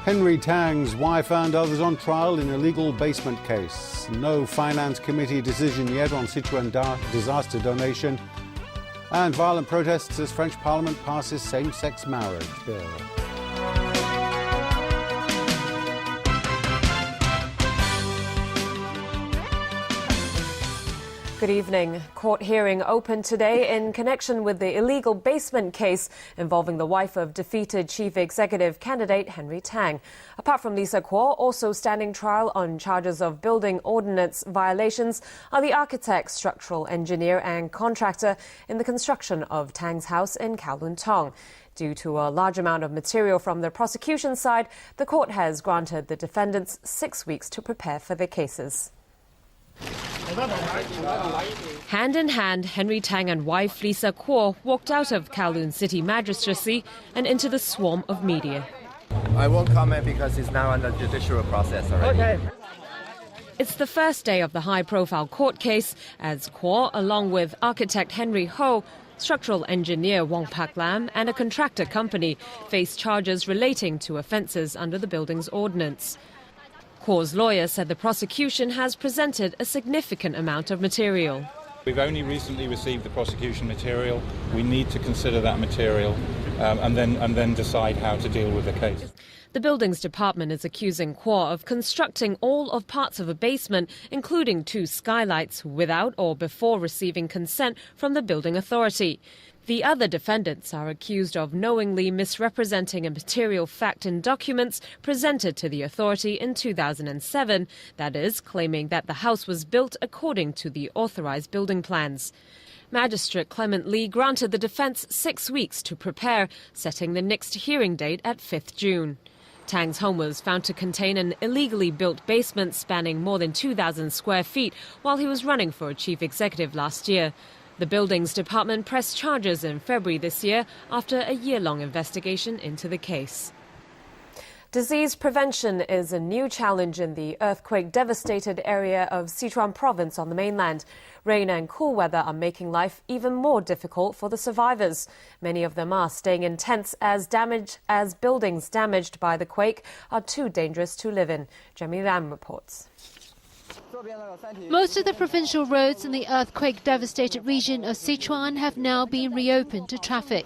Henry Tang's wife and others on trial in illegal basement case. No Finance Committee decision yet on Sichuan disaster donation. And violent protests as French Parliament passes same-sex marriage bill. Good evening. Court hearing opened today in connection with the illegal basement case involving the wife of defeated chief executive candidate Henry Tang. Apart from Lisa Kuo, also standing trial on charges of building ordinance violations are the architect, structural engineer and contractor in the construction of Tang's house in Kowloon Tong. Due to a large amount of material from the prosecution side, the court has granted the defendants 6 weeks to prepare for their cases. Hand in hand, Henry Tang and wife Lisa Kuo walked out of Kowloon City Magistracy and into the swarm of media. I won't comment because it's now under judicial process already. Okay. It's the first day of the high-profile court case as Kuo, along with architect Henry Ho, structural engineer Wong Pak Lam and a contractor company, face charges relating to offences under the building's ordinance. Kuo's lawyer said the prosecution has presented a significant amount of material. We've only recently received the prosecution material. We need to consider that material and then decide how to deal with the case. The Buildings Department is accusing Kuo of constructing all of parts of a basement, including 2 skylights, without or before receiving consent from the building authority. The other defendants are accused of knowingly misrepresenting a material fact in documents presented to the authority in 2007, that is, claiming that the house was built according to the authorised building plans. Magistrate Clement Lee granted the defence 6 weeks to prepare, setting the next hearing date at 5th June. Tang's home was found to contain an illegally built basement spanning more than 2,000 square feet while he was running for chief executive last year. The Buildings Department pressed charges in February this year after a year-long investigation into the case. Disease prevention is a new challenge in the earthquake-devastated area of Sichuan province on the mainland. Rain and cool weather are making life even more difficult for the survivors. Many of them are staying in tents as buildings damaged by the quake are too dangerous to live in. Jamie Lam reports. Most of the provincial roads in the earthquake-devastated region of Sichuan have now been reopened to traffic.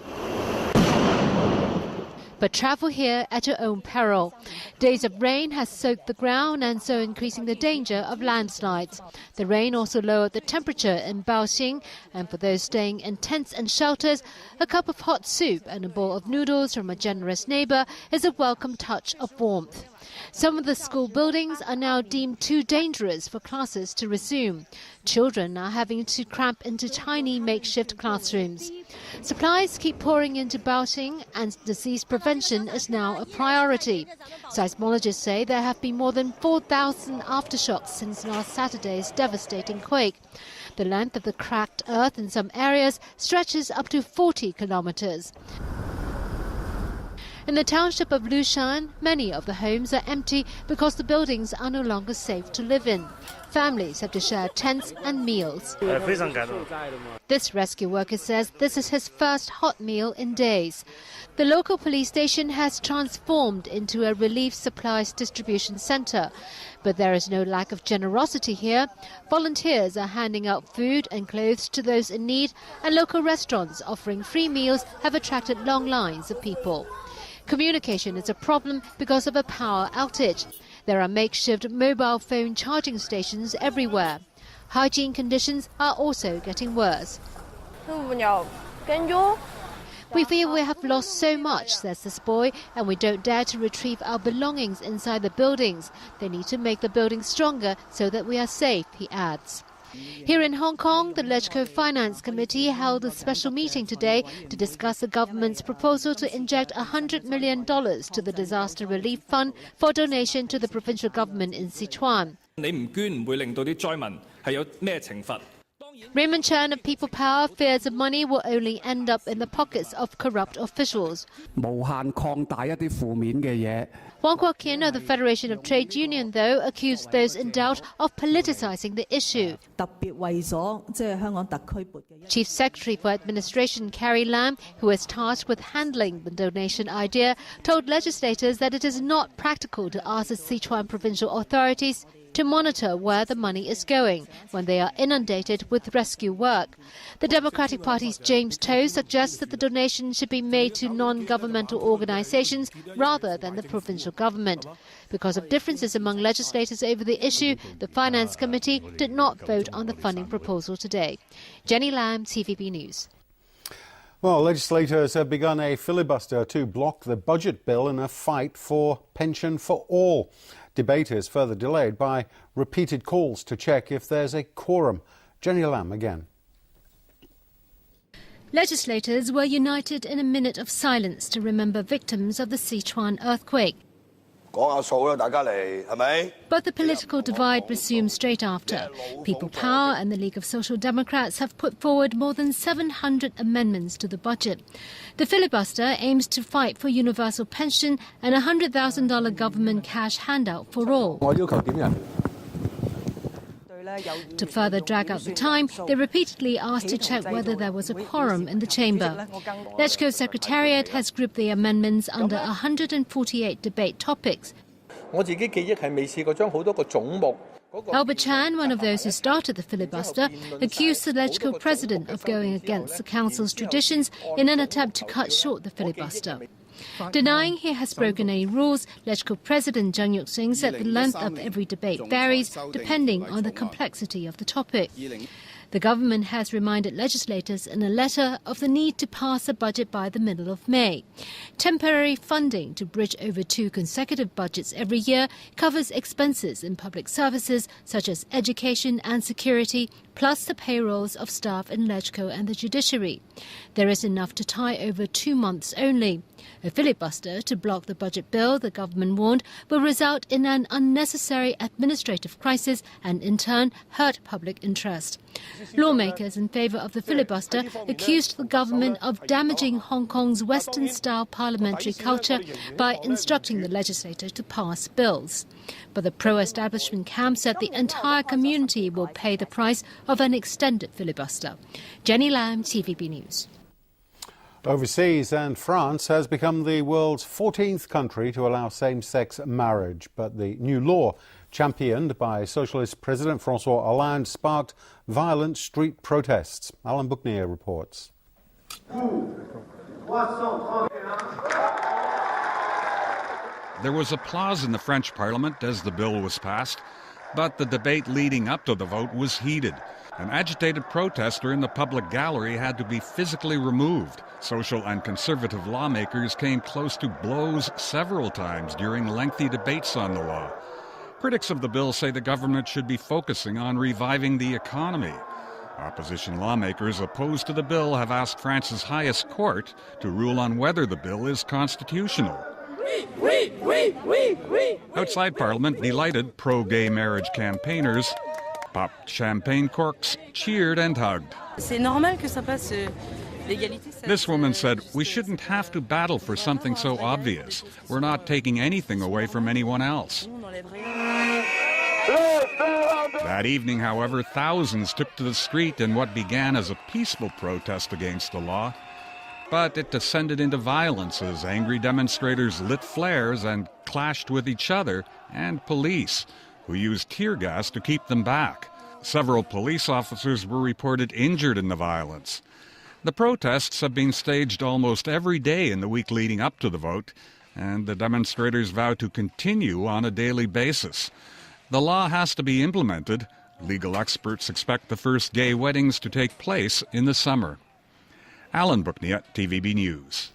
But travel here at your own peril. Days of rain has soaked the ground and so increasing the danger of landslides. The rain also lowered the temperature in Baoxing, and for those staying in tents and shelters, a cup of hot soup and a bowl of noodles from a generous neighbour is a welcome touch of warmth. Some of the school buildings are now deemed too dangerous for classes to resume. Children are having to cramp into tiny makeshift classrooms. Supplies keep pouring into Baoxing and disease prevention is now a priority. Seismologists say there have been more than 4,000 aftershocks since last Saturday's devastating quake. The length of the cracked earth in some areas stretches up to 40 kilometers. In the township of Lushan, many of the homes are empty because the buildings are no longer safe to live in. Families have to share tents and meals. This rescue worker says this is his first hot meal in days. The local police station has transformed into a relief supplies distribution centre. But there is no lack of generosity here. Volunteers are handing out food and clothes to those in need, and local restaurants offering free meals have attracted long lines of people. Communication is a problem because of a power outage. There are makeshift mobile phone charging stations everywhere. Hygiene conditions are also getting worse. We feel we have lost so much, says this boy, and we don't dare to retrieve our belongings inside the buildings. They need to make the buildings stronger so that we are safe, he adds. Here in Hong Kong, the LegCo Finance Committee held a special meeting today to discuss the government's proposal to inject $100 million to the Disaster Relief Fund for donation to the provincial government in Sichuan. Raymond Chan of People Power fears the money will only end up in the pockets of corrupt officials. Wang Kuo-kin of the Federation of Trade Union, though, accused those in doubt of politicizing the issue. Chief Secretary for Administration Carrie Lam, who is tasked with handling the donation idea, told legislators that it is not practical to ask the Sichuan provincial authorities to monitor where the money is going when they are inundated with rescue work. The Democratic Party's James To suggests that the donation should be made to non-governmental organizations rather than the provincial government. Because of differences among legislators over the issue, the Finance Committee did not vote on the funding proposal today. Jenny Lam, TVB News. Well, legislators have begun a filibuster to block the budget bill in a fight for pension for all. Debate is further delayed by repeated calls to check if there's a quorum. Jenny Lam again. Legislators were united in a minute of silence to remember victims of the Sichuan earthquake. But the political divide resumed straight after. People Power and the League of Social Democrats have put forward more than 700 amendments to the budget. The filibuster aims to fight for universal pension and a $100,000 government cash handout for all. To further drag out the time, they repeatedly asked to check whether there was a quorum in the chamber. LegCo Secretariat has grouped the amendments under 148 debate topics. Albert Chan, one of those who started the filibuster, accused the LegCo president of going against the council's traditions in an attempt to cut short the filibuster. Denying he has broken any rules, LegCo President Zhang Yuxing said the length of every debate varies depending on the complexity of the topic. The government has reminded legislators in a letter of the need to pass a budget by the middle of May. Temporary funding to bridge over 2 consecutive budgets every year covers expenses in public services such as education and security, plus the payrolls of staff in LegCo and the judiciary. There is enough to tie over 2 months only. A filibuster to block the budget bill, the government warned, will result in an unnecessary administrative crisis and in turn hurt public interest. Lawmakers in favour of the filibuster accused the government of damaging Hong Kong's Western-style parliamentary culture by instructing the legislature to pass bills. But the pro-establishment camp said the entire community will pay the price of an extended filibuster. Jenny Lam, TVB News. Overseas, and France has become the world's 14th country to allow same-sex marriage. But the new law, championed by Socialist President François Hollande, sparked violent street protests. Alan Buckner reports. There was applause in the French Parliament as the bill was passed, but the debate leading up to the vote was heated. An agitated protester in the public gallery had to be physically removed. Social and conservative lawmakers came close to blows several times during lengthy debates on the law. Critics of the bill say the government should be focusing on reviving the economy. Opposition lawmakers opposed to the bill have asked France's highest court to rule on whether the bill is constitutional. Outside Parliament, delighted pro-gay marriage campaigners popped champagne corks, cheered and hugged. This woman said, "We shouldn't have to battle for something so obvious. We're not taking anything away from anyone else." That evening, however, thousands took to the street in what began as a peaceful protest against the law. But it descended into violence as angry demonstrators lit flares and clashed with each other and police, who used tear gas to keep them back. Several police officers were reported injured in the violence. The protests have been staged almost every day in the week leading up to the vote, and the demonstrators vow to continue on a daily basis. The law has to be implemented. Legal experts expect the first gay weddings to take place in the summer. Alan Buckner, TVB News.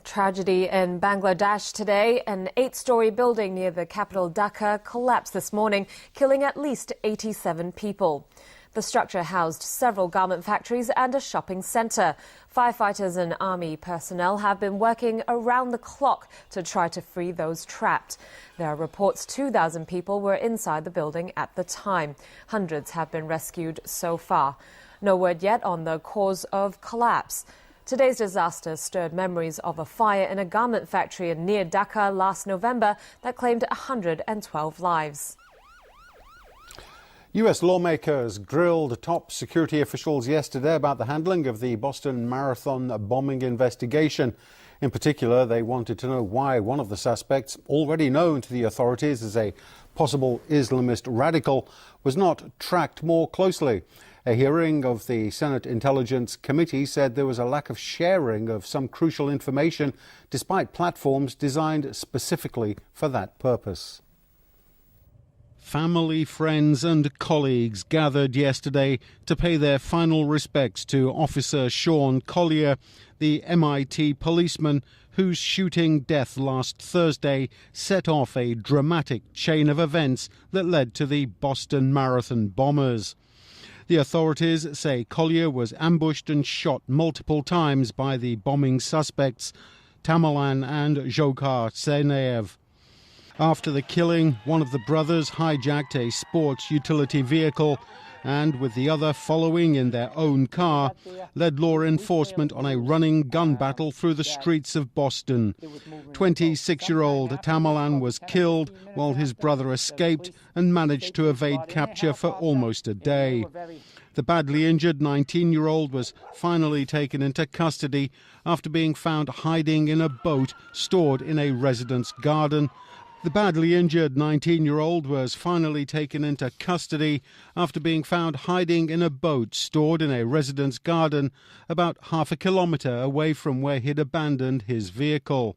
Tragedy in Bangladesh today. An 8-story building near the capital Dhaka collapsed this morning, killing at least 87 people. The structure housed several garment factories and a shopping centre. Firefighters and army personnel have been working around the clock to try to free those trapped. There are reports 2,000 people were inside the building at the time. Hundreds have been rescued so far. No word yet on the cause of collapse. Today's disaster stirred memories of a fire in a garment factory near Dhaka last November that claimed 112 lives. US lawmakers grilled top security officials yesterday about the handling of the Boston Marathon bombing investigation. In particular, they wanted to know why one of the suspects, already known to the authorities as a possible Islamist radical, was not tracked more closely. A hearing of the Senate Intelligence Committee said there was a lack of sharing of some crucial information despite platforms designed specifically for that purpose. Family, friends and colleagues gathered yesterday to pay their final respects to Officer Sean Collier, the MIT policeman whose shooting death last Thursday set off a dramatic chain of events that led to the Boston Marathon bombers. The authorities say Collier was ambushed and shot multiple times by the bombing suspects, Tamerlan and Dzhokhar Tsarnaev. After the killing, one of the brothers hijacked a sports utility vehicle and, with the other following in their own car, led law enforcement on a running gun battle through the streets of Boston. 26-year-old Tamerlan was killed while his brother escaped and managed to evade capture for almost a day. The badly injured 19-year-old was finally taken into custody after being found hiding in a boat stored in a residence garden. The badly injured 19-year-old was finally taken into custody after being found hiding in a boat stored in a residence garden about half a kilometre away from where he'd abandoned his vehicle.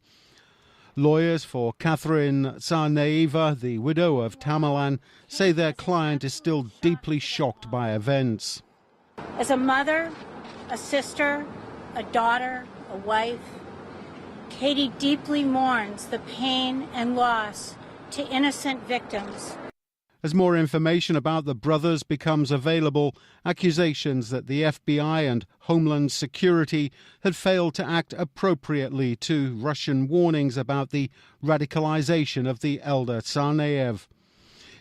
Lawyers for Catherine Tsarnaeva, the widow of Tamerlan, say their client is still deeply shocked by events. As a mother, a sister, a daughter, a wife, Katie deeply mourns the pain and loss to innocent victims. As more information about the brothers becomes available, accusations that the FBI and Homeland Security had failed to act appropriately to Russian warnings about the radicalization of the elder Tsarnaev.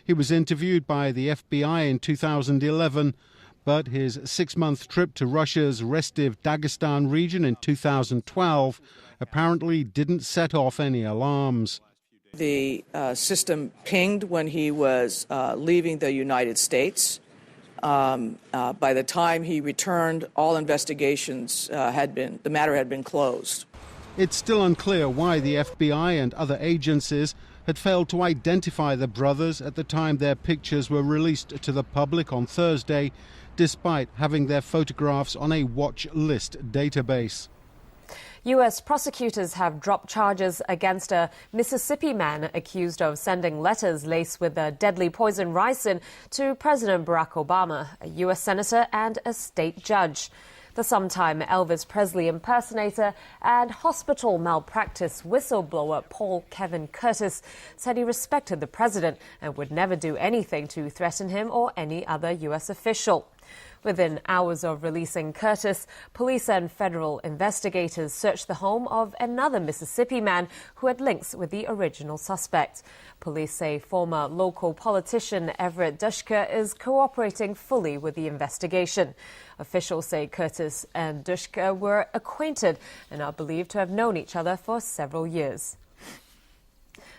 He was interviewed by the FBI in 2011, but his 6-month trip to Russia's Restiv Dagestan region in 2012 apparently didn't set off any alarms. The system pinged when he was leaving the United States. By the time he returned, all investigations the matter had been closed. It's still unclear why the FBI and other agencies had failed to identify the brothers at the time their pictures were released to the public on Thursday, despite having their photographs on a watch list database. U.S. prosecutors have dropped charges against a Mississippi man accused of sending letters laced with a deadly poison ricin to President Barack Obama, a U.S. senator and a state judge. The sometime Elvis Presley impersonator and hospital malpractice whistleblower Paul Kevin Curtis said he respected the president and would never do anything to threaten him or any other U.S. official. Within hours of releasing Curtis, police and federal investigators searched the home of another Mississippi man who had links with the original suspect. Police say former local politician Everett Dushka is cooperating fully with the investigation. Officials say Curtis and Dushka were acquainted and are believed to have known each other for several years.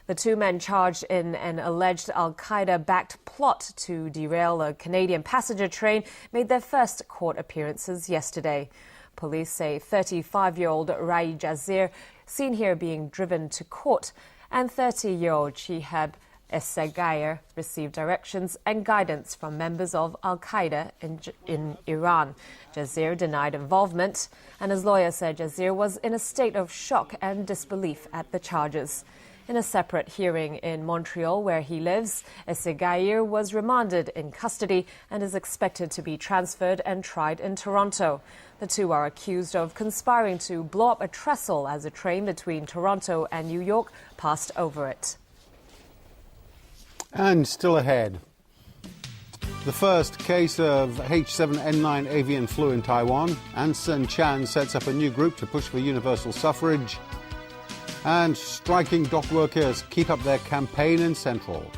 The two men charged in an alleged al-Qaeda-backed plot to derail a Canadian passenger train made their first court appearances yesterday. Police say 35-year-old Rai Jazir, seen here being driven to court, and 30-year-old Shihab Es-Sagair received directions and guidance from members of al-Qaeda in Iran. Jazir denied involvement, and his lawyer said Jazir was in a state of shock and disbelief at the charges. In a separate hearing in Montreal, where he lives, Es-Sagair was remanded in custody and is expected to be transferred and tried in Toronto. The two are accused of conspiring to blow up a trestle as a train between Toronto and New York passed over it. And still ahead, the first case of H7N9 avian flu in Taiwan. Anson Chan sets up a new group to push for universal suffrage. And striking dock workers keep up their campaign in Central.